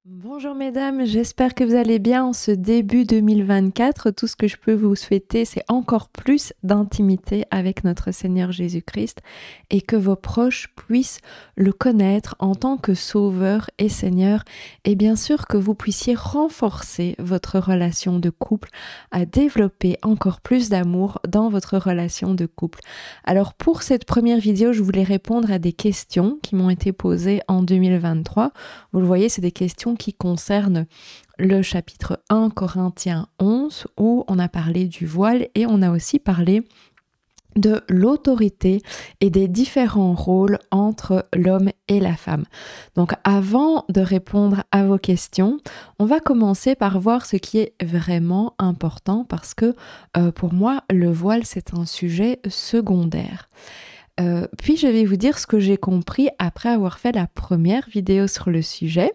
Bonjour mesdames, j'espère que vous allez bien en ce début 2024. Tout ce que je peux vous souhaiter, c'est encore plus d'intimité avec notre Seigneur Jésus-Christ et que vos proches puissent le connaître en tant que Sauveur et Seigneur, et bien sûr que vous puissiez renforcer votre relation de couple, à développer encore plus d'amour dans votre relation de couple. Alors pour cette première vidéo, je voulais répondre à des questions qui m'ont été posées en 2023. Vous le voyez, c'est des questions qui concernent le chapitre 1 Corinthiens 11 où on a parlé du voile et on a aussi parlé de l'autorité et des différents rôles entre l'homme et la femme. Donc avant de répondre à vos questions, on va commencer par voir ce qui est vraiment important parce que pour moi, le voile, c'est un sujet secondaire. Puis je vais vous dire ce que j'ai compris après avoir fait la première vidéo sur le sujet.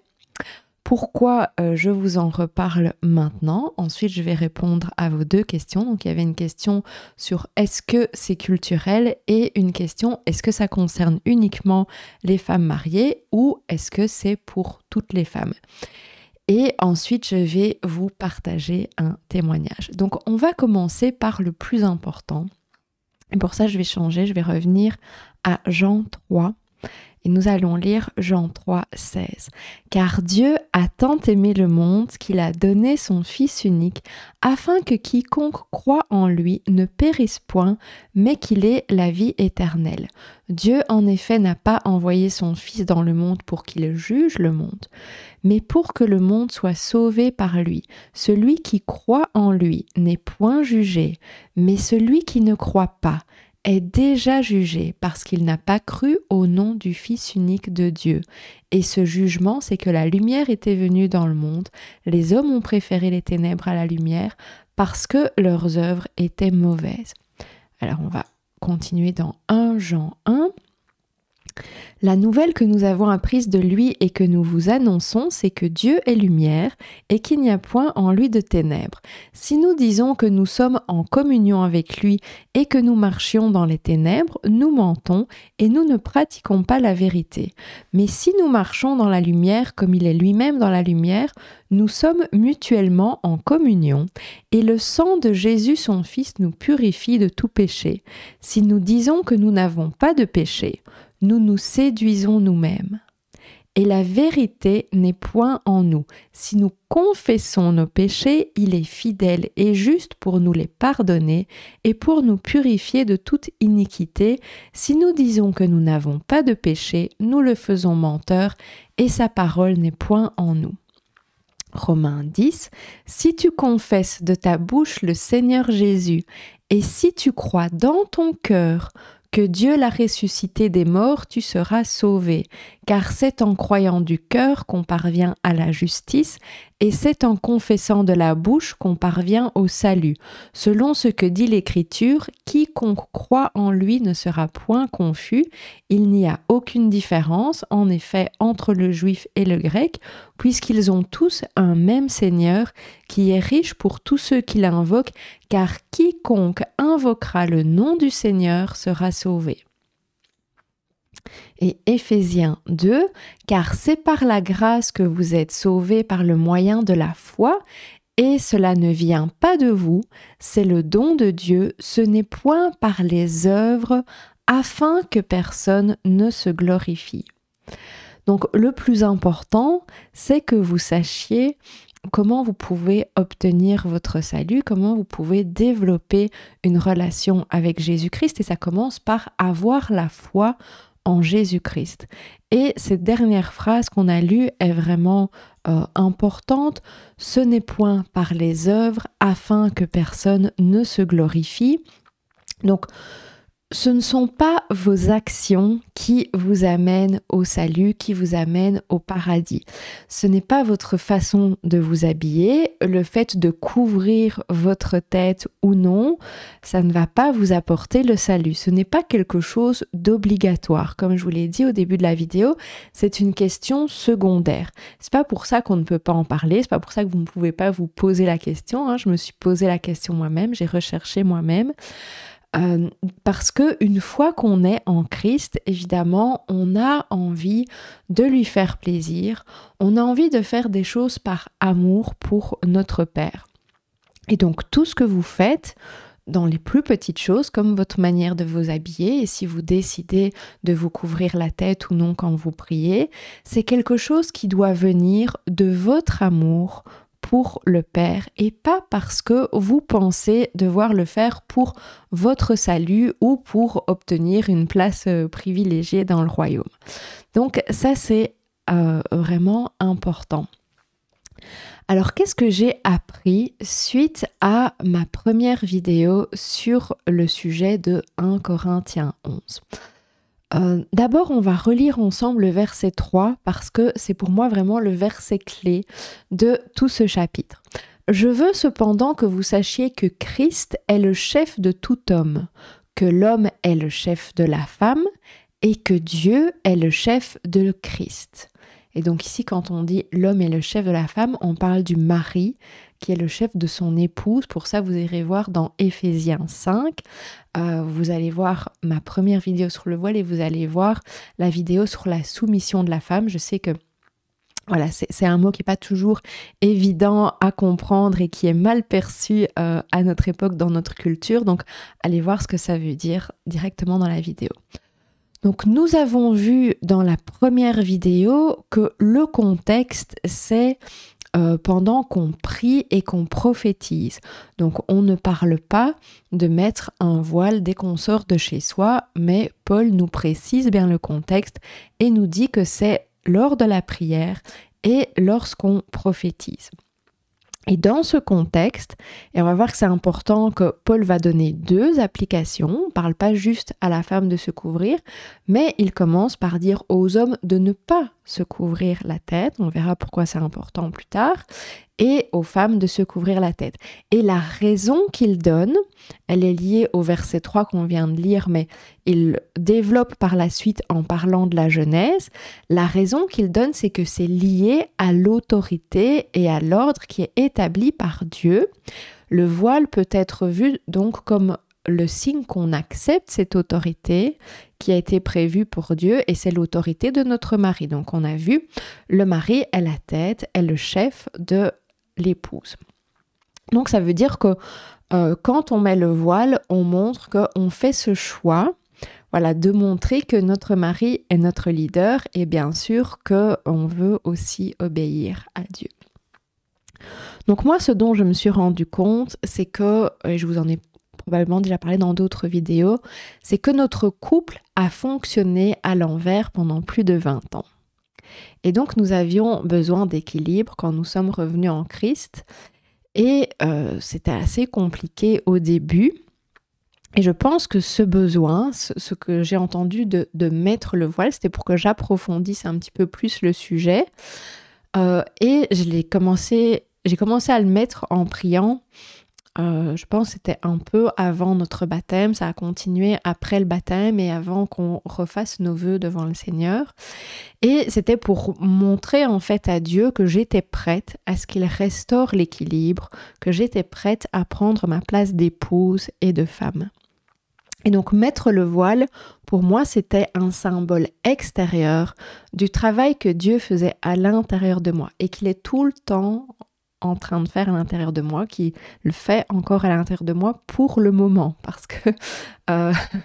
Pourquoi je vous en reparle maintenant? Ensuite, je vais répondre à vos deux questions. Donc, il y avait une question sur est-ce que c'est culturel et une question est-ce que ça concerne uniquement les femmes mariées ou est-ce que c'est pour toutes les femmes? Et ensuite, je vais vous partager un témoignage. Donc, on va commencer par le plus important. Et pour ça, je vais changer, je vais revenir à Jean 3. Et nous allons lire Jean 3, 16. « Car Dieu a tant aimé le monde qu'il a donné son Fils unique, afin que quiconque croit en lui ne périsse point, mais qu'il ait la vie éternelle. Dieu en effet n'a pas envoyé son Fils dans le monde pour qu'il juge le monde, mais pour que le monde soit sauvé par lui. Celui qui croit en lui n'est point jugé, mais celui qui ne croit pas est déjà jugé parce qu'il n'a pas cru au nom du Fils unique de Dieu. Et ce jugement, c'est que la lumière était venue dans le monde. Les hommes ont préféré les ténèbres à la lumière parce que leurs œuvres étaient mauvaises. » Alors on va continuer dans 1 Jean 1. La nouvelle que nous avons apprise de lui et que nous vous annonçons, c'est que Dieu est lumière et qu'il n'y a point en lui de ténèbres. Si nous disons que nous sommes en communion avec lui et que nous marchions dans les ténèbres, nous mentons et nous ne pratiquons pas la vérité. Mais si nous marchons dans la lumière comme il est lui-même dans la lumière, nous sommes mutuellement en communion et le sang de Jésus son Fils nous purifie de tout péché. Si nous disons que nous n'avons pas de péché, nous nous séduisons nous-mêmes. Et la vérité n'est point en nous. Si nous confessons nos péchés, il est fidèle et juste pour nous les pardonner et pour nous purifier de toute iniquité. Si nous disons que nous n'avons pas de péché, nous le faisons menteur et sa parole n'est point en nous. Romains 10, si tu confesses de ta bouche le Seigneur Jésus et si tu crois dans ton cœur que Dieu l'a ressuscité des morts, tu seras sauvé, car c'est en croyant du cœur qu'on parvient à la justice, et c'est en confessant de la bouche qu'on parvient au salut. Selon ce que dit l'Écriture, quiconque croit en lui ne sera point confus. Il n'y a aucune différence, en effet, entre le juif et le grec, puisqu'ils ont tous un même Seigneur, qui est riche pour tous ceux qui l'invoquent, car quiconque invoquera le nom du Seigneur sera sauvé. Et Éphésiens 2, car c'est par la grâce que vous êtes sauvés par le moyen de la foi, et cela ne vient pas de vous, c'est le don de Dieu, ce n'est point par les œuvres, afin que personne ne se glorifie. Donc le plus important, c'est que vous sachiez comment vous pouvez obtenir votre salut, comment vous pouvez développer une relation avec Jésus-Christ, et ça commence par avoir la foi en Jésus-Christ. Et cette dernière phrase qu'on a lue est vraiment importante. Ce n'est point par les œuvres afin que personne ne se glorifie. Donc, ce ne sont pas vos actions qui vous amènent au salut, qui vous amènent au paradis. Ce n'est pas votre façon de vous habiller, le fait de couvrir votre tête ou non, ça ne va pas vous apporter le salut. Ce n'est pas quelque chose d'obligatoire. Comme je vous l'ai dit au début de la vidéo, c'est une question secondaire. C'est pas pour ça qu'on ne peut pas en parler, c'est pas pour ça que vous ne pouvez pas vous poser la question. Je me suis posé la question moi-même, j'ai recherché moi-même. Parce que une fois qu'on est en Christ, évidemment, on a envie de lui faire plaisir, on a envie de faire des choses par amour pour notre Père. Et donc tout ce que vous faites, dans les plus petites choses, comme votre manière de vous habiller, et si vous décidez de vous couvrir la tête ou non quand vous priez, c'est quelque chose qui doit venir de votre amour pour le Père et pas parce que vous pensez devoir le faire pour votre salut ou pour obtenir une place privilégiée dans le royaume. Donc ça, c'est vraiment important. Alors, qu'est-ce que j'ai appris suite à ma première vidéo sur le sujet de 1 Corinthiens 11 ? D'abord, on va relire ensemble le verset 3 parce que c'est pour moi vraiment le verset clé de tout ce chapitre. « Je veux cependant que vous sachiez que Christ est le chef de tout homme, que l'homme est le chef de la femme et que Dieu est le chef de Christ. » Et donc ici, quand on dit l'homme est le chef de la femme, on parle du mari qui est le chef de son épouse. Pour ça, vous irez voir dans Éphésiens 5. Vous allez voir ma première vidéo sur le voile et vous allez voir la vidéo sur la soumission de la femme. Je sais que voilà, c'est un mot qui n'est pas toujours évident à comprendre et qui est mal perçu à notre époque dans notre culture. Donc, allez voir ce que ça veut dire directement dans la vidéo. Donc nous avons vu dans la première vidéo que le contexte c'est pendant qu'on prie et qu'on prophétise. Donc on ne parle pas de mettre un voile dès qu'on sort de chez soi, mais Paul nous précise bien le contexte et nous dit que c'est lors de la prière et lorsqu'on prophétise. Et dans ce contexte, et on va voir que c'est important que Paul va donner 2 applications, on ne parle pas juste à la femme de se couvrir, mais il commence par dire aux hommes de ne pas se couvrir la tête, on verra pourquoi c'est important plus tard, et aux femmes de se couvrir la tête. Et la raison qu'il donne, elle est liée au verset 3 qu'on vient de lire, mais il développe par la suite en parlant de la Genèse. La raison qu'il donne, c'est que c'est lié à l'autorité et à l'ordre qui est établi par Dieu. Le voile peut être vu donc comme le signe qu'on accepte cette autorité qui a été prévue pour Dieu et c'est l'autorité de notre mari. Donc on a vu, le mari est la tête, est le chef de l'épouse. Donc ça veut dire que quand on met le voile, on montre qu'on fait ce choix, voilà, de montrer que notre mari est notre leader et bien sûr qu'on veut aussi obéir à Dieu. Donc moi, ce dont je me suis rendu compte, c'est que, et je vous en ai probablement déjà parlé dans d'autres vidéos, c'est que notre couple a fonctionné à l'envers pendant plus de 20 ans. Et donc nous avions besoin d'équilibre quand nous sommes revenus en Christ et c'était assez compliqué au début. Et je pense que ce besoin, ce que j'ai entendu de mettre le voile, c'était pour que j'approfondisse un petit peu plus le sujet. Et j'ai commencé à le mettre en priant. Je pense que c'était un peu avant notre baptême, ça a continué après le baptême et avant qu'on refasse nos vœux devant le Seigneur. Et c'était pour montrer en fait à Dieu que j'étais prête à ce qu'il restaure l'équilibre, que j'étais prête à prendre ma place d'épouse et de femme. Et donc mettre le voile, pour moi, c'était un symbole extérieur du travail que Dieu faisait à l'intérieur de moi et qu'il est tout le temps en train de faire à l'intérieur de moi, qui le fait encore à l'intérieur de moi pour le moment, parce que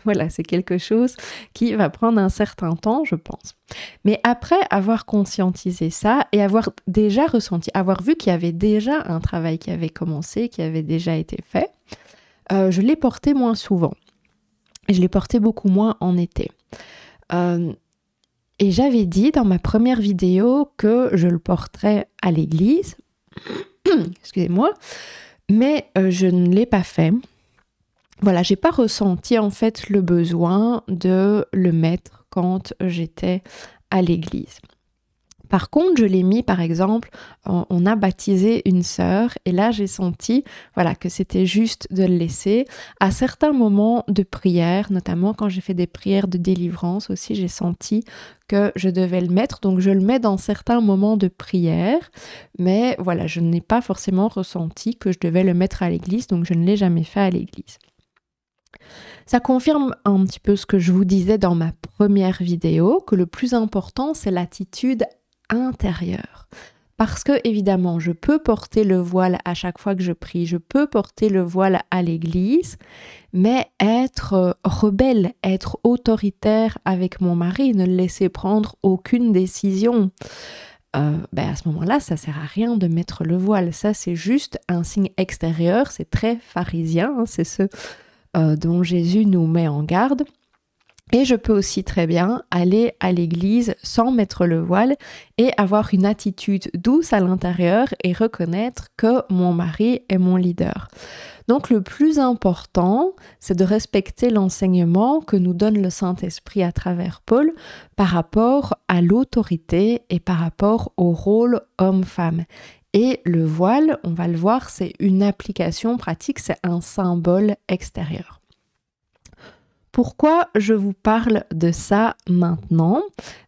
voilà, c'est quelque chose qui va prendre un certain temps, je pense. Mais après avoir conscientisé ça et avoir déjà ressenti, avoir vu qu'il y avait déjà un travail qui avait commencé, qui avait déjà été fait, je l'ai porté moins souvent. Je l'ai porté beaucoup moins en été. Et j'avais dit dans ma première vidéo que je le porterais à l'église, excusez-moi, mais je ne l'ai pas fait. Voilà, j'ai pas ressenti en fait le besoin de le mettre quand j'étais à l'église. Par contre, je l'ai mis, par exemple, on a baptisé une sœur et là, j'ai senti voilà, que c'était juste de le laisser. À certains moments de prière, notamment quand j'ai fait des prières de délivrance aussi, j'ai senti que je devais le mettre. Donc, je le mets dans certains moments de prière, mais voilà, je n'ai pas forcément ressenti que je devais le mettre à l'église, donc je ne l'ai jamais fait à l'église. Ça confirme un petit peu ce que je vous disais dans ma première vidéo, que le plus important, c'est l'attitude intérieure. Parce que, évidemment, je peux porter le voile à chaque fois que je prie, je peux porter le voile à l'église, mais être rebelle, être autoritaire avec mon mari, ne le laisser prendre aucune décision, à ce moment-là, ça sert à rien de mettre le voile. Ça, c'est juste un signe extérieur, c'est très pharisien, hein, c'est ce dont Jésus nous met en garde. Et je peux aussi très bien aller à l'église sans mettre le voile et avoir une attitude douce à l'intérieur et reconnaître que mon mari est mon leader. Donc le plus important, c'est de respecter l'enseignement que nous donne le Saint-Esprit à travers Paul par rapport à l'autorité et par rapport au rôle homme-femme. Et le voile, on va le voir, c'est une application pratique, c'est un symbole extérieur. Pourquoi je vous parle de ça maintenant ?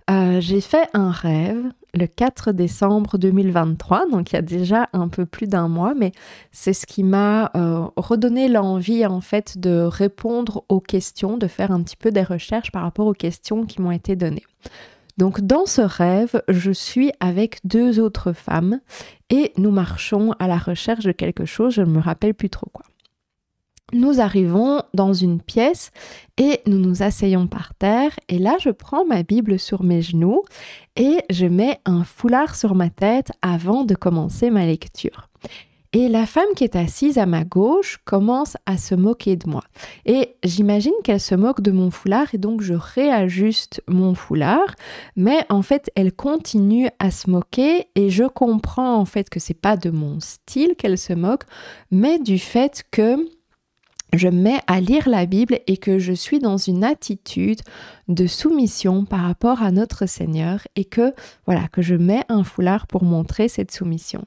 J'ai fait un rêve le 4 décembre 2023, donc il y a déjà un peu plus d'un mois, mais c'est ce qui m'a redonné l'envie en fait de répondre aux questions, de faire un petit peu des recherches par rapport aux questions qui m'ont été données. Donc dans ce rêve, je suis avec 2 autres femmes et nous marchons à la recherche de quelque chose, je ne me rappelle plus trop quoi. Nous arrivons dans une pièce et nous nous asseyons par terre et là je prends ma Bible sur mes genoux et je mets un foulard sur ma tête avant de commencer ma lecture. Et la femme qui est assise à ma gauche commence à se moquer de moi. Et j'imagine qu'elle se moque de mon foulard et donc je réajuste mon foulard. Mais en fait, elle continue à se moquer et je comprends en fait que c'est pas de mon style qu'elle se moque, mais du fait que je me mets à lire la Bible et que je suis dans une attitude de soumission par rapport à notre Seigneur et que je mets un foulard pour montrer cette soumission.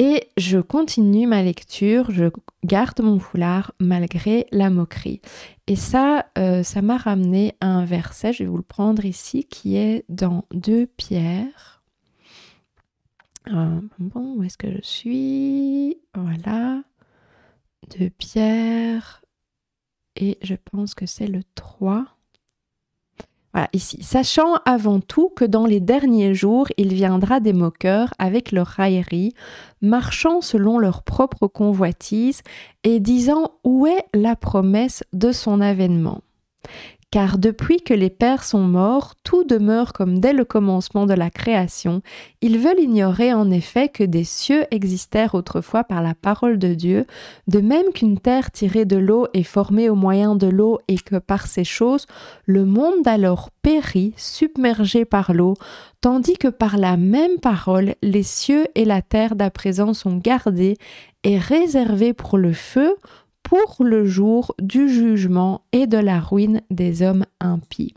Et je continue ma lecture, je garde mon foulard malgré la moquerie. Et ça m'a ramené à un verset, je vais vous le prendre ici, qui est dans 2 Pierre. Où est-ce que je suis ? Voilà. 2 Pierre, et je pense que c'est le 3. Voilà, ici. Sachant avant tout que dans les derniers jours, il viendra des moqueurs avec leur raillerie, marchant selon leur propre convoitise et disant où est la promesse de son avènement. Car depuis que les pères sont morts, tout demeure comme dès le commencement de la création. Ils veulent ignorer en effet que des cieux existèrent autrefois par la parole de Dieu, de même qu'une terre tirée de l'eau est formée au moyen de l'eau et que par ces choses, le monde alors périt, submergé par l'eau, tandis que par la même parole, les cieux et la terre d'à présent sont gardés et réservés pour le feu, pour le jour du jugement et de la ruine des hommes impies.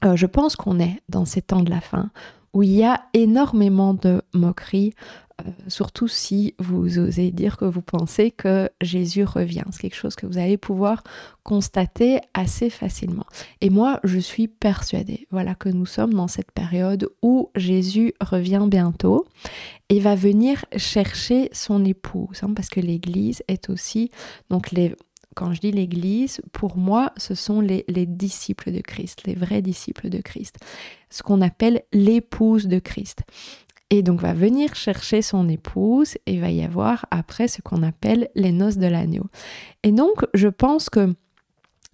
Je pense qu'on est dans ces temps de la fin où il y a énormément de moqueries, surtout si vous osez dire que vous pensez que Jésus revient. C'est quelque chose que vous allez pouvoir constater assez facilement. Et moi, je suis persuadée, que nous sommes dans cette période où Jésus revient bientôt et va venir chercher son épouse, parce que l'Église est aussi, quand je dis l'Église, pour moi, ce sont les disciples de Christ, les vrais disciples de Christ, ce qu'on appelle l'épouse de Christ. Et donc va venir chercher son épouse et il va y avoir après ce qu'on appelle les noces de l'agneau. Et donc je pense que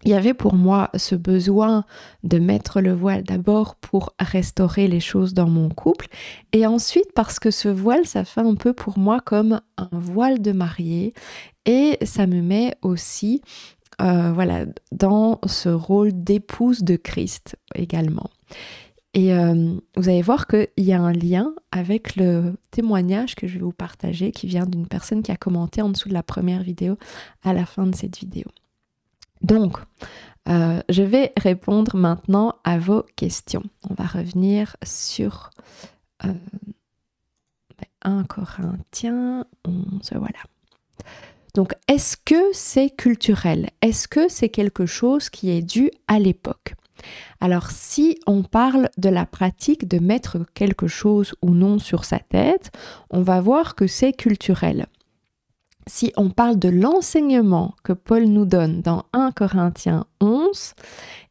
il y avait pour moi ce besoin de mettre le voile d'abord pour restaurer les choses dans mon couple et ensuite parce que ce voile, ça fait un peu pour moi comme un voile de mariée et ça me met aussi dans ce rôle d'épouse de Christ également. Et vous allez voir qu'il y a un lien avec le témoignage que je vais vous partager qui vient d'une personne qui a commenté en dessous de la première vidéo à la fin de cette vidéo. Donc, je vais répondre maintenant à vos questions. On va revenir sur 1 Corinthiens 11, voilà. Donc, est-ce que c'est culturel ? Est-ce que c'est quelque chose qui est dû à l'époque ? Alors, si on parle de la pratique de mettre quelque chose ou non sur sa tête, on va voir que c'est culturel. si on parle de l'enseignement que Paul nous donne dans 1 Corinthiens 11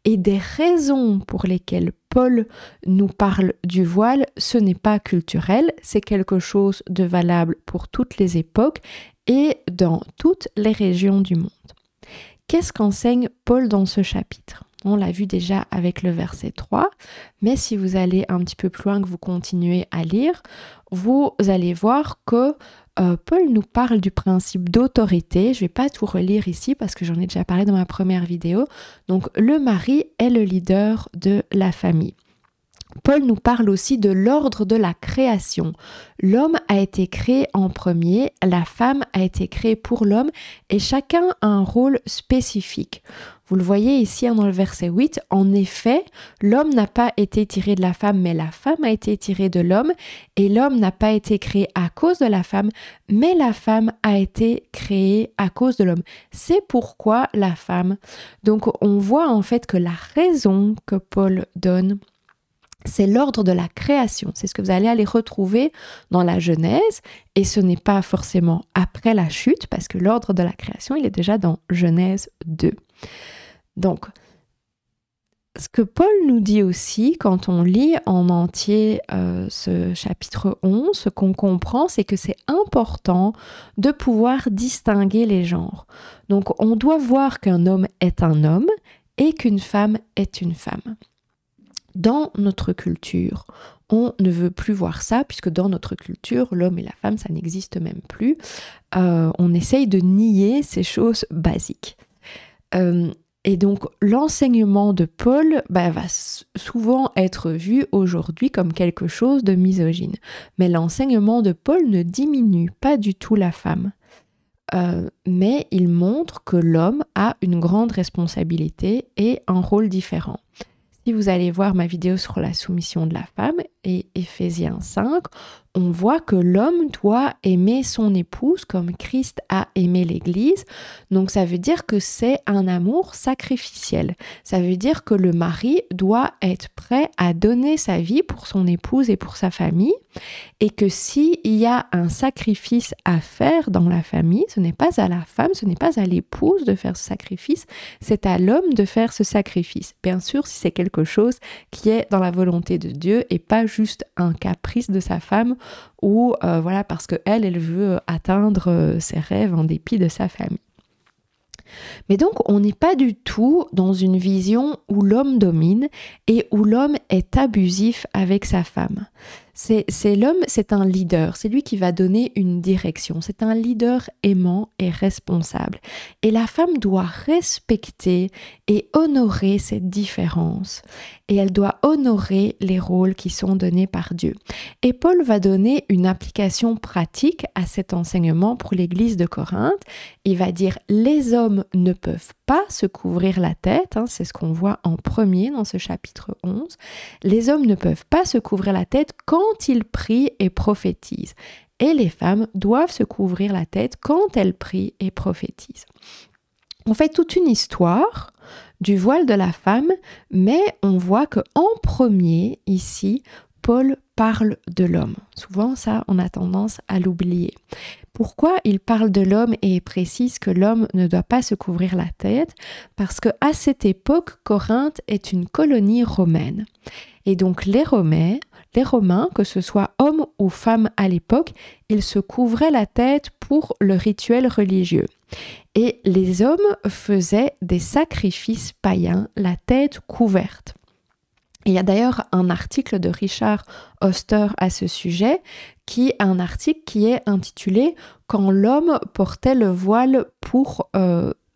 et des raisons pour lesquelles Paul nous parle du voile, ce n'est pas culturel, c'est quelque chose de valable pour toutes les époques et dans toutes les régions du monde. Qu'est-ce qu'enseigne Paul dans ce chapitre ? On l'a vu déjà avec le verset 3, mais si vous allez un petit peu plus loin, que vous continuez à lire, vous allez voir que Paul nous parle du principe d'autorité. Je ne vais pas tout relire ici parce que j'en ai déjà parlé dans ma première vidéo. Donc le mari est le leader de la famille. Paul nous parle aussi de l'ordre de la création. L'homme a été créé en premier, la femme a été créée pour l'homme et chacun a un rôle spécifique. Vous le voyez ici dans le verset 8, en effet, l'homme n'a pas été tiré de la femme, mais la femme a été tirée de l'homme et l'homme n'a pas été créé à cause de la femme, mais la femme a été créée à cause de l'homme. C'est pourquoi la femme. Donc on voit en fait que la raison que Paul donne, c'est l'ordre de la création. C'est ce que vous allez aller retrouver dans la Genèse et ce n'est pas forcément après la chute parce que l'ordre de la création, il est déjà dans Genèse 2. Donc, ce que Paul nous dit aussi quand on lit en entier ce chapitre 11, ce qu'on comprend, c'est que c'est important de pouvoir distinguer les genres. Donc, on doit voir qu'un homme est un homme et qu'une femme est une femme. Dans notre culture, on ne veut plus voir ça, puisque dans notre culture, l'homme et la femme, ça n'existe même plus. On essaye de nier ces choses basiques. Et donc, l'enseignement de Paul va souvent être vu aujourd'hui comme quelque chose de misogyne. Mais l'enseignement de Paul ne diminue pas du tout la femme. Mais il montre que l'homme a une grande responsabilité et un rôle différent. Si vous allez voir ma vidéo sur la soumission de la femme et Éphésiens 5, on voit que l'homme doit aimer son épouse comme Christ a aimé l'Église. Donc ça veut dire que c'est un amour sacrificiel. Ça veut dire que le mari doit être prêt à donner sa vie pour son épouse et pour sa famille. Et que s'il y a un sacrifice à faire dans la famille, ce n'est pas à la femme, ce n'est pas à l'épouse de faire ce sacrifice, c'est à l'homme de faire ce sacrifice. Bien sûr, si c'est quelque chose qui est dans la volonté de Dieu et pas juste un caprice de sa femme ou voilà parce qu'elle veut atteindre ses rêves en dépit de sa famille. Mais donc, on n'est pas du tout dans une vision où l'homme domine et où l'homme est abusif avec sa femme. L'homme, c'est un leader, c'est lui qui va donner une direction, c'est un leader aimant et responsable. Et la femme doit respecter et honorer cette différence. Et elle doit honorer les rôles qui sont donnés par Dieu. Et Paul va donner une application pratique à cet enseignement pour l'église de Corinthe. Il va dire « les hommes ne peuvent pas se couvrir la tête », c'est ce qu'on voit en premier dans ce chapitre 11. Les hommes ne peuvent pas se couvrir la tête quand ils prient et prophétisent. Et les femmes doivent se couvrir la tête quand elles prient et prophétisent. On fait toute une histoire du voile de la femme, mais on voit qu'en premier, ici, Paul parle de l'homme. Souvent, ça, on a tendance à l'oublier. Pourquoi il parle de l'homme et précise que l'homme ne doit pas se couvrir la tête? Parce qu'à cette époque, Corinthe est une colonie romaine. Et donc les Romains, que ce soit hommes ou femmes à l'époque, ils se couvraient la tête pour le rituel religieux. Et les hommes faisaient des sacrifices païens, la tête couverte. Et il y a d'ailleurs un article de Richard Oster à ce sujet, qui est un article qui est intitulé « Quand l'homme portait le voile pour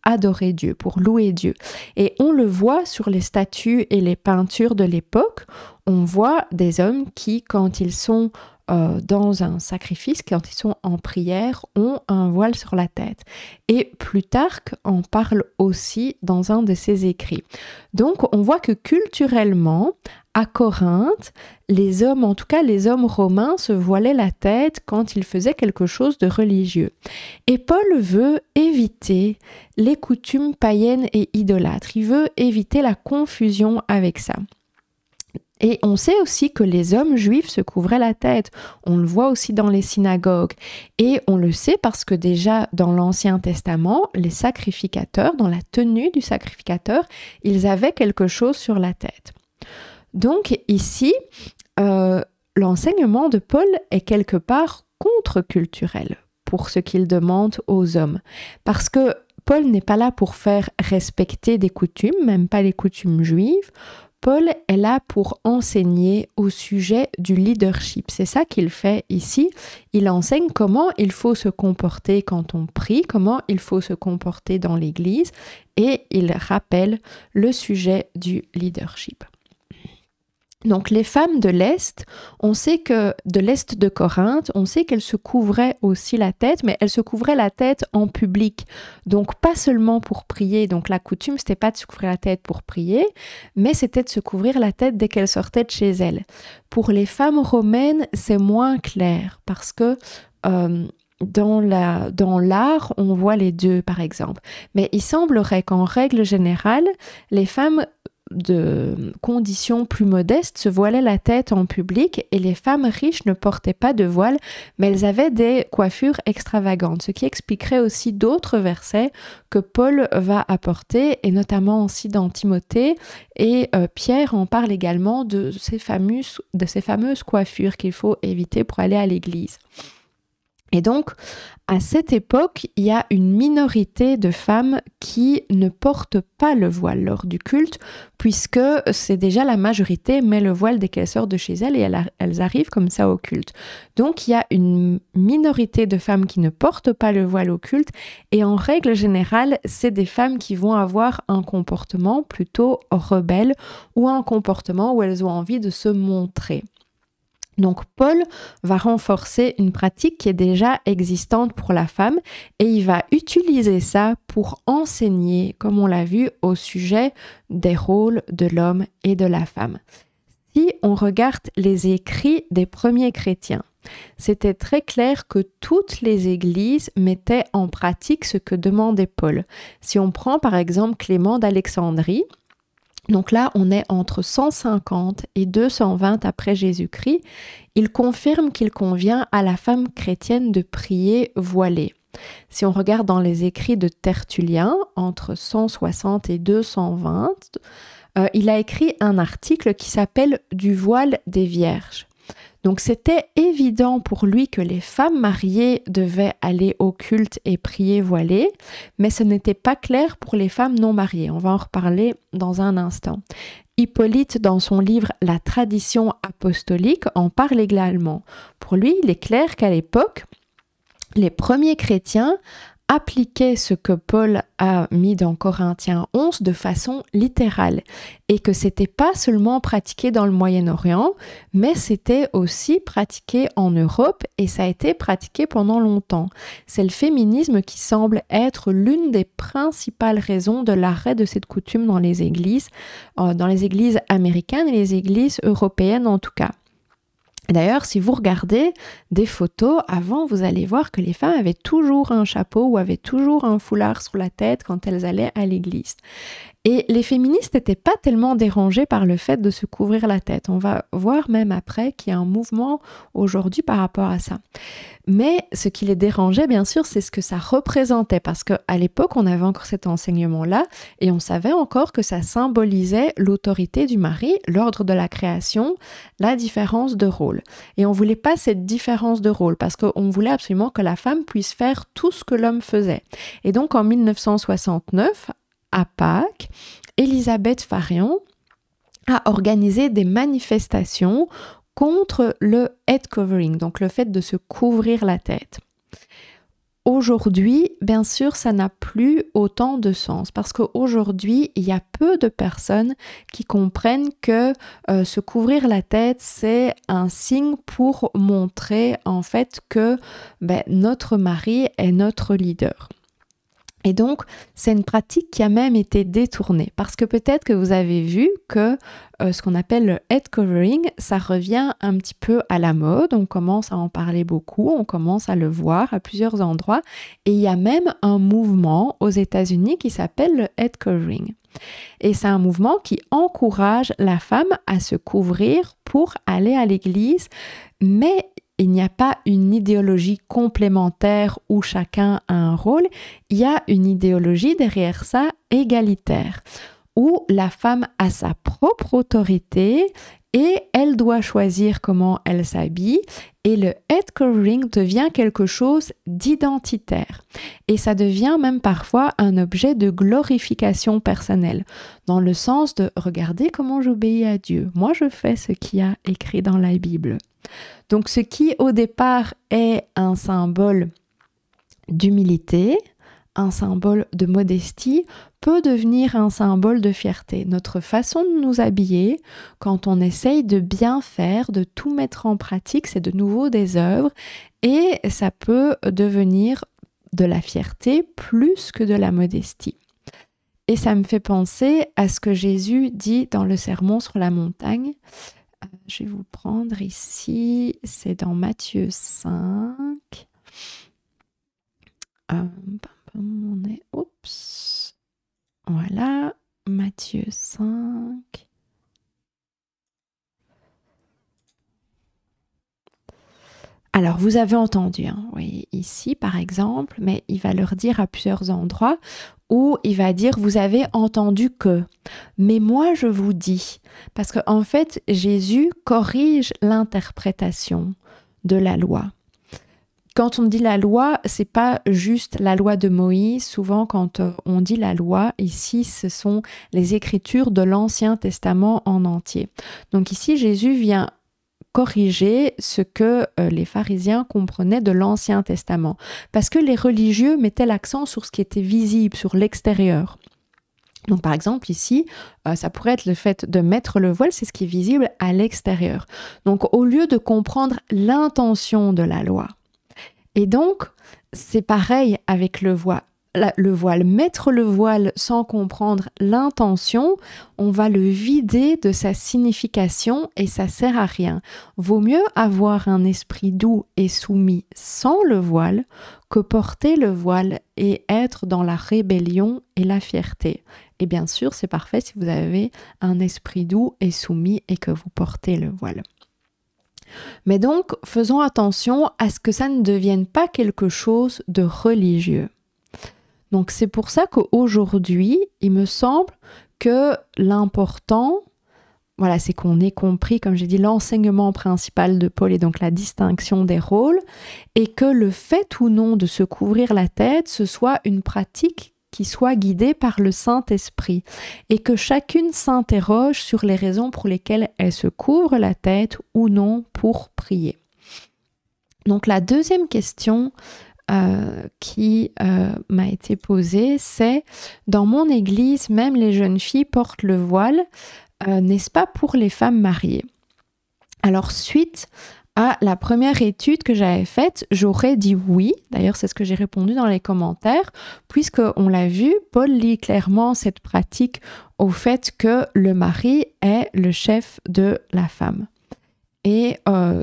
adorer Dieu, pour louer Dieu ». Et on le voit sur les statues et les peintures de l'époque, on voit des hommes qui, quand ils sont dans un sacrifice, quand ils sont en prière, ont un voile sur la tête. Et Plutarque en parle aussi dans un de ses écrits. Donc on voit que culturellement, à Corinthe, les hommes, en tout cas les hommes romains, se voilaient la tête quand ils faisaient quelque chose de religieux. Et Paul veut éviter les coutumes païennes et idolâtres. Il veut éviter la confusion avec ça. Et on sait aussi que les hommes juifs se couvraient la tête. On le voit aussi dans les synagogues. Et on le sait parce que déjà dans l'Ancien Testament, les sacrificateurs, dans la tenue du sacrificateur, ils avaient quelque chose sur la tête. Donc ici, l'enseignement de Paul est quelque part contre-culturel pour ce qu'il demande aux hommes. Parce que Paul n'est pas là pour faire respecter des coutumes, même pas les coutumes juives. Paul est là pour enseigner au sujet du leadership. C'est ça qu'il fait ici. Il enseigne comment il faut se comporter quand on prie, comment il faut se comporter dans l'Église, et il rappelle le sujet du leadership. Donc les femmes de l'Est, on sait que de l'Est de Corinthe, on sait qu'elles se couvraient aussi la tête, mais elles se couvraient la tête en public. Donc pas seulement pour prier, donc la coutume c'était pas de se couvrir la tête pour prier, mais c'était de se couvrir la tête dès qu'elles sortaient de chez elles. Pour les femmes romaines, c'est moins clair parce que dans l'art, on voit les deux par exemple. Mais il semblerait qu'en règle générale, les femmes de conditions plus modestes se voilaient la tête en public et les femmes riches ne portaient pas de voile, mais elles avaient des coiffures extravagantes, ce qui expliquerait aussi d'autres versets que Paul va apporter, et notamment aussi dans Timothée, et Pierre en parle également de ces fameuses coiffures qu'il faut éviter pour aller à l'église. Et donc, à cette époque, il y a une minorité de femmes qui ne portent pas le voile lors du culte, puisque c'est déjà la majorité met le voile dès qu'elles sortent de chez elles et elles arrivent comme ça au culte. Donc, il y a une minorité de femmes qui ne portent pas le voile au culte, et en règle générale, c'est des femmes qui vont avoir un comportement plutôt rebelle ou un comportement où elles ont envie de se montrer. Donc Paul va renforcer une pratique qui est déjà existante pour la femme et il va utiliser ça pour enseigner, comme on l'a vu, au sujet des rôles de l'homme et de la femme. Si on regarde les écrits des premiers chrétiens, c'était très clair que toutes les églises mettaient en pratique ce que demandait Paul. Si on prend par exemple Clément d'Alexandrie, donc là, on est entre 150 et 220 après Jésus-Christ. Il confirme qu'il convient à la femme chrétienne de prier voilée. Si on regarde dans les écrits de Tertullien, entre 160 et 220, il a écrit un article qui s'appelle « Du voile des vierges ». Donc c'était évident pour lui que les femmes mariées devaient aller au culte et prier voilées, mais ce n'était pas clair pour les femmes non mariées. On va en reparler dans un instant. Hippolyte, dans son livre « La tradition apostolique », en parle également. Pour lui, il est clair qu'à l'époque, les premiers chrétiens appliquaient ce que Paul a mis dans Corinthiens 11 de façon littérale et que c'était pas seulement pratiqué dans le Moyen-Orient, mais c'était aussi pratiqué en Europe et ça a été pratiqué pendant longtemps. C'est le féminisme qui semble être l'une des principales raisons de l'arrêt de cette coutume dans les églises américaines et les églises européennes en tout cas. D'ailleurs, si vous regardez des photos, avant, vous allez voir que les femmes avaient toujours un chapeau ou avaient toujours un foulard sur la tête quand elles allaient à l'église. Et les féministes n'étaient pas tellement dérangées par le fait de se couvrir la tête. On va voir même après qu'il y a un mouvement aujourd'hui par rapport à ça. Mais ce qui les dérangeait, bien sûr, c'est ce que ça représentait. Parce qu'à l'époque, on avait encore cet enseignement-là et on savait encore que ça symbolisait l'autorité du mari, l'ordre de la création, la différence de rôle. Et on ne voulait pas cette différence de rôle parce qu'on voulait absolument que la femme puisse faire tout ce que l'homme faisait. Et donc, en 1969, à Pâques, Elisabeth Farion a organisé des manifestations contre le head covering, donc le fait de se couvrir la tête. Aujourd'hui, bien sûr, ça n'a plus autant de sens parce qu'aujourd'hui, il y a peu de personnes qui comprennent que se couvrir la tête, c'est un signe pour montrer en fait que notre mari est notre leader. Et donc, c'est une pratique qui a même été détournée parce que peut-être que vous avez vu que ce qu'on appelle le head covering, ça revient un petit peu à la mode. On commence à en parler beaucoup, on commence à le voir à plusieurs endroits. Et il y a même un mouvement aux États-Unis qui s'appelle le head covering. Et c'est un mouvement qui encourage la femme à se couvrir pour aller à l'église, mais il n'y a pas une idéologie complémentaire où chacun a un rôle, il y a une idéologie derrière ça égalitaire, où la femme a sa propre autorité et elle doit choisir comment elle s'habille, et le head covering devient quelque chose d'identitaire. Et ça devient même parfois un objet de glorification personnelle, dans le sens de « regardez comment j'obéis à Dieu, moi je fais ce qu'il y a écrit dans la Bible ». Donc ce qui au départ est un symbole d'humilité, un symbole de modestie, peut devenir un symbole de fierté. Notre façon de nous habiller, quand on essaye de bien faire, de tout mettre en pratique, c'est de nouveau des œuvres et ça peut devenir de la fierté plus que de la modestie. Et ça me fait penser à ce que Jésus dit dans le Sermon sur la montagne. Je vais vous prendre ici, c'est dans Matthieu 5. On est, voilà, Matthieu 5. Alors, vous avez entendu, hein, oui, ici par exemple, mais il va leur dire à plusieurs endroits où il va dire « vous avez entendu que ». Mais moi, je vous dis, parce qu'en fait, Jésus corrige l'interprétation de la loi. Quand on dit la loi, c'est pas juste la loi de Moïse. Souvent, quand on dit la loi, ici, ce sont les écritures de l'Ancien Testament en entier. Donc ici, Jésus vient corriger ce que les pharisiens comprenaient de l'Ancien Testament. Parce que les religieux mettaient l'accent sur ce qui était visible, sur l'extérieur. Donc par exemple ici, ça pourrait être le fait de mettre le voile, c'est ce qui est visible à l'extérieur. Donc au lieu de comprendre l'intention de la loi, et donc c'est pareil avec le voile. Mettre le voile sans comprendre l'intention, on va le vider de sa signification et ça sert à rien. Vaut mieux avoir un esprit doux et soumis sans le voile que porter le voile et être dans la rébellion et la fierté. Et bien sûr, c'est parfait si vous avez un esprit doux et soumis et que vous portez le voile. Mais donc, faisons attention à ce que ça ne devienne pas quelque chose de religieux. Donc c'est pour ça qu'aujourd'hui, il me semble que l'important, voilà, c'est qu'on ait compris, comme j'ai dit, l'enseignement principal de Paul et donc la distinction des rôles, et que le fait ou non de se couvrir la tête, ce soit une pratique qui soit guidée par le Saint-Esprit, et que chacune s'interroge sur les raisons pour lesquelles elle se couvre la tête ou non pour prier. Donc la deuxième question qui m'a été posée, c'est dans mon église, même les jeunes filles portent le voile, n'est-ce pas pour les femmes mariées? Alors suite à la première étude que j'avais faite, j'aurais dit oui, d'ailleurs c'est ce que j'ai répondu dans les commentaires, puisqu'on l'a vu, Paul lie clairement cette pratique au fait que le mari est le chef de la femme. Et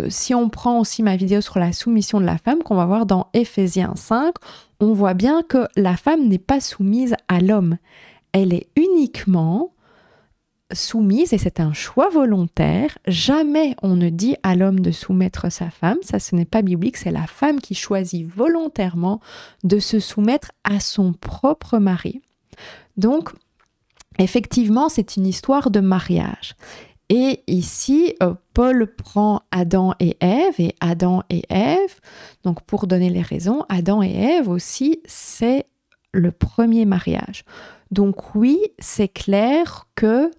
si on prend aussi ma vidéo sur la soumission de la femme, qu'on va voir dans Éphésiens 5, on voit bien que la femme n'est pas soumise à l'homme. Elle est uniquement soumise, et c'est un choix volontaire. Jamais on ne dit à l'homme de soumettre sa femme. Ça, ce n'est pas biblique. C'est la femme qui choisit volontairement de se soumettre à son propre mari. Donc, effectivement, c'est une histoire de mariage. Et ici, Paul prend Adam et Ève, donc pour donner les raisons, Adam et Ève aussi, c'est le premier mariage. Donc oui, c'est clair que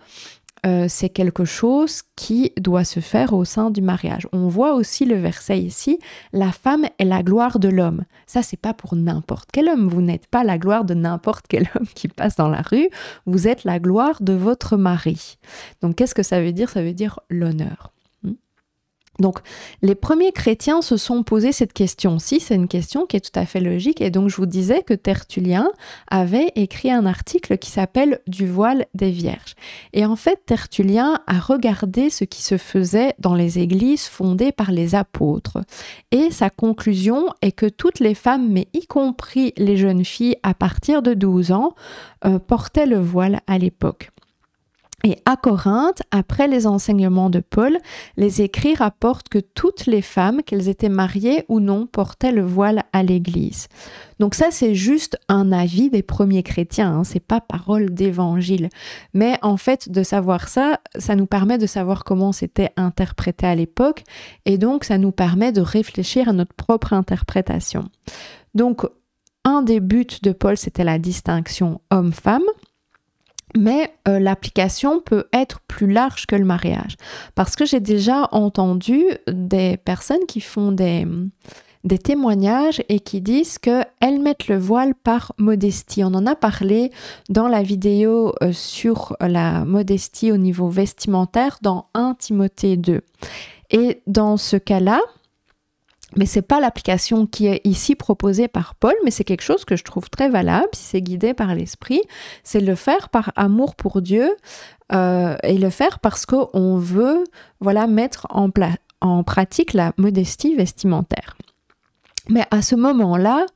c'est quelque chose qui doit se faire au sein du mariage. On voit aussi le verset ici, la femme est la gloire de l'homme. Ça, c'est pas pour n'importe quel homme. Vous n'êtes pas la gloire de n'importe quel homme qui passe dans la rue. Vous êtes la gloire de votre mari. Donc, qu'est-ce que ça veut dire? Ça veut dire l'honneur. Donc, les premiers chrétiens se sont posé cette question-ci, c'est une question qui est tout à fait logique, et donc je vous disais que Tertullien avait écrit un article qui s'appelle « Du voile des vierges ». Et en fait, Tertullien a regardé ce qui se faisait dans les églises fondées par les apôtres. Et sa conclusion est que toutes les femmes, mais y compris les jeunes filles à partir de 12 ans, portaient le voile à l'époque. Et à Corinthe, après les enseignements de Paul, les écrits rapportent que toutes les femmes, qu'elles étaient mariées ou non, portaient le voile à l'église. Donc ça, c'est juste un avis des premiers chrétiens, hein, c'est pas parole d'évangile. Mais en fait, de savoir ça, ça nous permet de savoir comment c'était interprété à l'époque, et donc ça nous permet de réfléchir à notre propre interprétation. Donc, un des buts de Paul, c'était la distinction homme-femme. Mais l'application peut être plus large que le mariage. Parce que j'ai déjà entendu des personnes qui font des témoignages et qui disent qu'elles mettent le voile par modestie. On en a parlé dans la vidéo sur la modestie au niveau vestimentaire dans 1 Timothée 2. Et dans ce cas-là, mais c'est pas l'application qui est ici proposée par Paul, mais c'est quelque chose que je trouve très valable, si c'est guidé par l'esprit, c'est le faire par amour pour Dieu et le faire parce qu'on veut mettre en pratique la modestie vestimentaire. Mais à ce moment-là,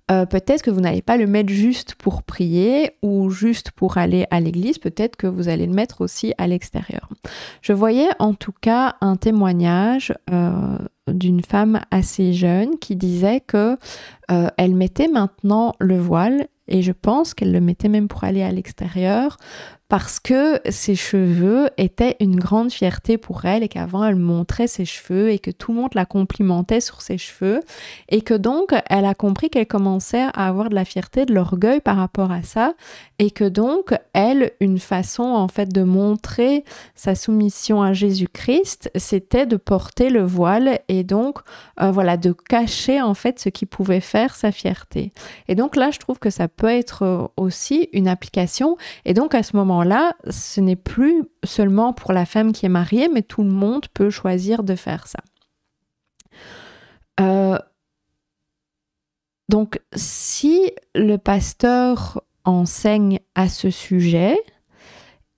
peut-être que vous n'allez pas le mettre juste pour prier ou juste pour aller à l'église, peut-être que vous allez le mettre aussi à l'extérieur. Je voyais en tout cas un témoignage d'une femme assez jeune qui disait que elle mettait maintenant le voile et je pense qu'elle le mettait même pour aller à l'extérieur parce que ses cheveux étaient une grande fierté pour elle et qu'avant elle montrait ses cheveux et que tout le monde la complimentait sur ses cheveux et que donc elle a compris qu'elle commençait à avoir de la fierté, de l'orgueil par rapport à ça et que donc elle, une façon en fait de montrer sa soumission à Jésus-Christ, c'était de porter le voile et donc de cacher en fait ce qui pouvait faire sa fierté. Et donc là, je trouve que ça peut être aussi une application et donc à ce moment-là, ce n'est plus seulement pour la femme qui est mariée, mais tout le monde peut choisir de faire ça. Donc, si le pasteur enseigne à ce sujet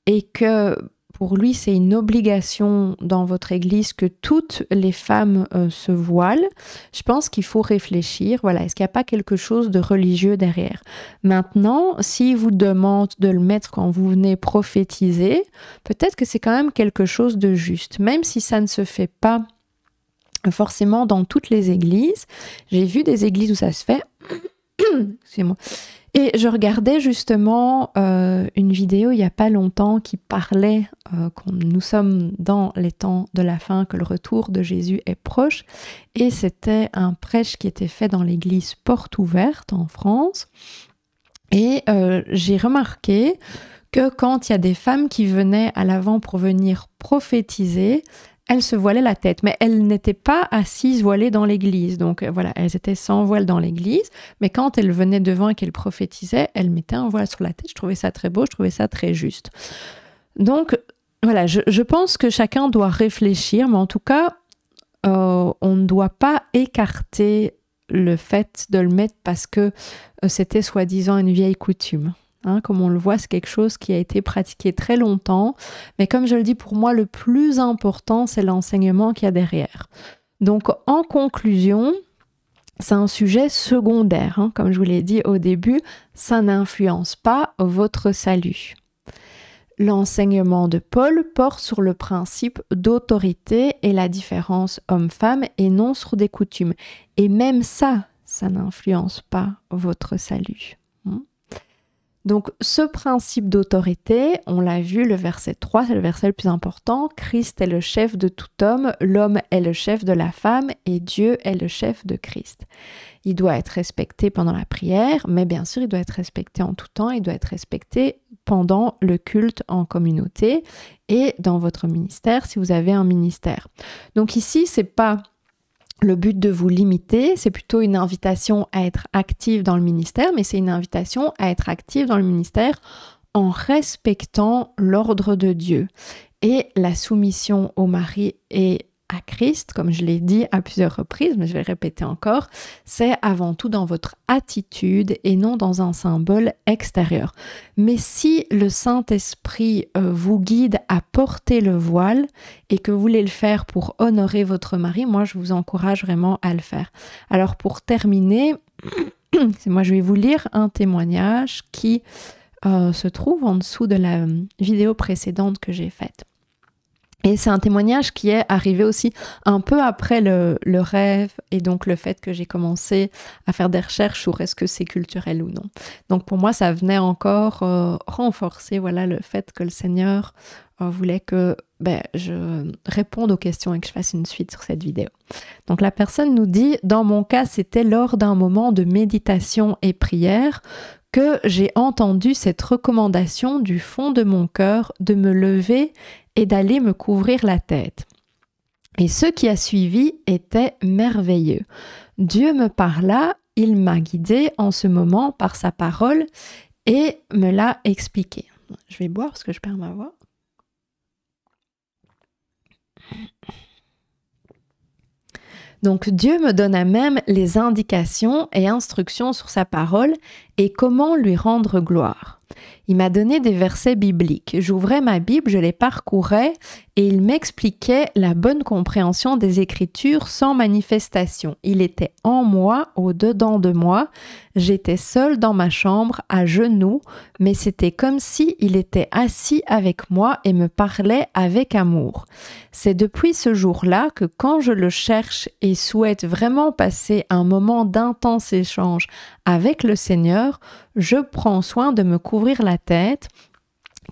et que pour lui, c'est une obligation dans votre église que toutes les femmes se voilent. Je pense qu'il faut réfléchir. Est-ce qu'il n'y a pas quelque chose de religieux derrière? Maintenant, s'il vous demande de le mettre quand vous venez prophétiser, peut-être que c'est quand même quelque chose de juste. Même si ça ne se fait pas forcément dans toutes les églises. J'ai vu des églises où ça se fait. Excusez-moi. Et je regardais justement une vidéo il n'y a pas longtemps qui parlait que nous sommes dans les temps de la fin, que le retour de Jésus est proche. Et c'était un prêche qui était fait dans l'église Porte Ouverte en France. Et j'ai remarqué que quand il y a des femmes qui venaient à l'avant pour venir prophétiser, elles se voilaient la tête, mais elles n'étaient pas assises voilées dans l'église. Donc elles étaient sans voile dans l'église, mais quand elles venaient devant et qu'elles prophétisaient, elles mettaient un voile sur la tête. Je trouvais ça très beau, je trouvais ça très juste. Donc je pense que chacun doit réfléchir, mais en tout cas, on ne doit pas écarter le fait de le mettre parce que c'était soi-disant une vieille coutume. Comme on le voit, c'est quelque chose qui a été pratiqué très longtemps. Mais comme je le dis, pour moi, le plus important, c'est l'enseignement qu'il y a derrière. Donc, en conclusion, c'est un sujet secondaire. Comme je vous l'ai dit au début, ça n'influence pas votre salut. L'enseignement de Paul porte sur le principe d'autorité et la différence homme-femme et non sur des coutumes. Et même ça n'influence pas votre salut. Donc ce principe d'autorité, on l'a vu, le verset 3, c'est le verset le plus important. Christ est le chef de tout homme, l'homme est le chef de la femme et Dieu est le chef de Christ. Il doit être respecté pendant la prière, mais bien sûr il doit être respecté en tout temps, il doit être respecté pendant le culte en communauté et dans votre ministère si vous avez un ministère. Donc ici, c'est pas le but de vous limiter, c'est plutôt une invitation à être active dans le ministère, mais c'est une invitation à être active dans le ministère en respectant l'ordre de Dieu. Et la soumission au mari est à Christ, comme je l'ai dit à plusieurs reprises, mais je vais le répéter encore, c'est avant tout dans votre attitude et non dans un symbole extérieur. Mais si le Saint-Esprit vous guide à porter le voile et que vous voulez le faire pour honorer votre mari, moi je vous encourage vraiment à le faire. Alors pour terminer, moi je vais vous lire un témoignage qui se trouve en dessous de la vidéo précédente que j'ai faite. Et c'est un témoignage qui est arrivé aussi un peu après le rêve et donc le fait que j'ai commencé à faire des recherches sur est-ce que c'est culturel ou non. Donc pour moi, ça venait encore renforcer le fait que le Seigneur voulait que je réponde aux questions et que je fasse une suite sur cette vidéo. Donc la personne nous dit « Dans mon cas, c'était lors d'un moment de méditation et prière que j'ai entendu cette recommandation du fond de mon cœur de me lever et d'aller me couvrir la tête. Et ce qui a suivi était merveilleux. Dieu me parla, il m'a guidé en ce moment par sa parole et me l'a expliqué. » Je vais boire parce que je perds ma voix. Donc Dieu me donna même les indications et instructions sur sa parole et comment lui rendre gloire. Il m'a donné des versets bibliques. J'ouvrais ma Bible, je les parcourais et il m'expliquait la bonne compréhension des Écritures sans manifestation. Il était en moi, au-dedans de moi. J'étais seule dans ma chambre, à genoux, mais c'était comme si il était assis avec moi et me parlait avec amour. C'est depuis ce jour-là que quand je le cherche et souhaite vraiment passer un moment d'intense échange avec le Seigneur, je prends soin de me couvrir la tête,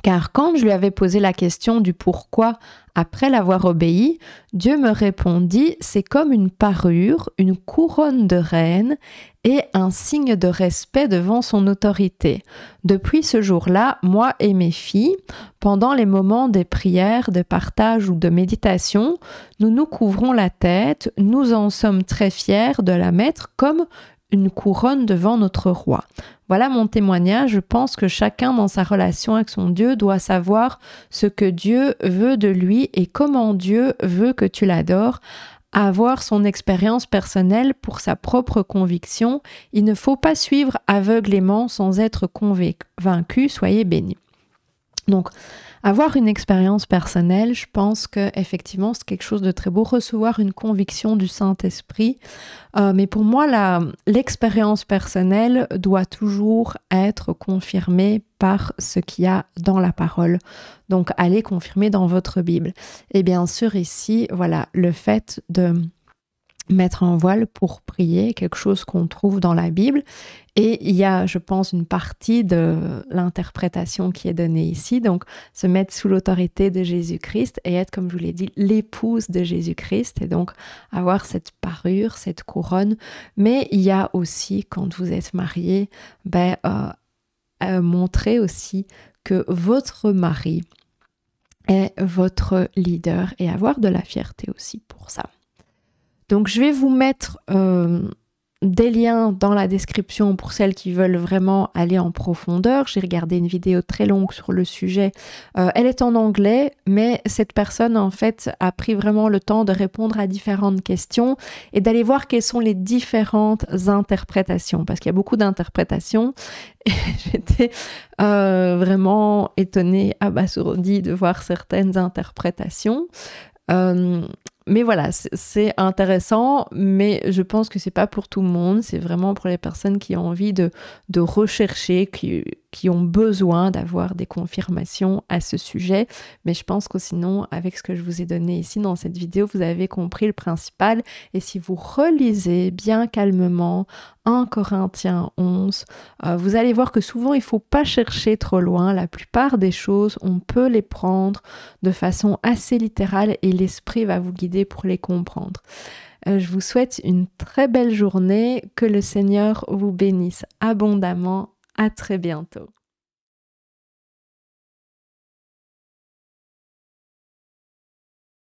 car quand je lui avais posé la question du pourquoi après l'avoir obéi, Dieu me répondit « C'est comme une parure, une couronne de reine et un signe de respect devant son autorité. » Depuis ce jour-là, moi et mes filles, pendant les moments des prières, de partage ou de méditation, nous nous couvrons la tête, nous en sommes très fiers de la mettre comme une couronne devant notre roi. Voilà mon témoignage. Je pense que chacun dans sa relation avec son Dieu doit savoir ce que Dieu veut de lui et comment Dieu veut que tu l'adores. Avoir son expérience personnelle pour sa propre conviction. Il ne faut pas suivre aveuglément sans être convaincu. Soyez bénis. Donc, avoir une expérience personnelle, je pense que effectivement c'est quelque chose de très beau, recevoir une conviction du Saint-Esprit. Mais pour moi, l'expérience personnelle doit toujours être confirmée par ce qu'il y a dans la parole. Donc, allez confirmer dans votre Bible. Et bien sûr, ici, le fait de mettre un voile pour prier, quelque chose qu'on trouve dans la Bible. Et il y a, je pense, une partie de l'interprétation qui est donnée ici. Donc, se mettre sous l'autorité de Jésus-Christ et être, comme je vous l'ai dit, l'épouse de Jésus-Christ. Et donc, avoir cette parure, cette couronne. Mais il y a aussi, quand vous êtes marié, montrer aussi que votre mari est votre leader et avoir de la fierté aussi pour ça. Donc, je vais vous mettre des liens dans la description pour celles qui veulent vraiment aller en profondeur. J'ai regardé une vidéo très longue sur le sujet. Elle est en anglais, mais cette personne, en fait, a pris vraiment le temps de répondre à différentes questions et d'aller voir quelles sont les différentes interprétations, parce qu'il y a beaucoup d'interprétations. Et j'étais vraiment étonnée, abasourdie de voir certaines interprétations. Mais voilà, c'est intéressant, mais je pense que c'est pas pour tout le monde. C'est vraiment pour les personnes qui ont envie de rechercher, qui ont besoin d'avoir des confirmations à ce sujet. Mais je pense que sinon, avec ce que je vous ai donné ici dans cette vidéo, vous avez compris le principal. Et si vous relisez bien calmement 1 Corinthiens 11, vous allez voir que souvent, il faut pas chercher trop loin. La plupart des choses, on peut les prendre de façon assez littérale et l'Esprit va vous guider pour les comprendre. Je vous souhaite une très belle journée, que le Seigneur vous bénisse abondamment. À très bientôt.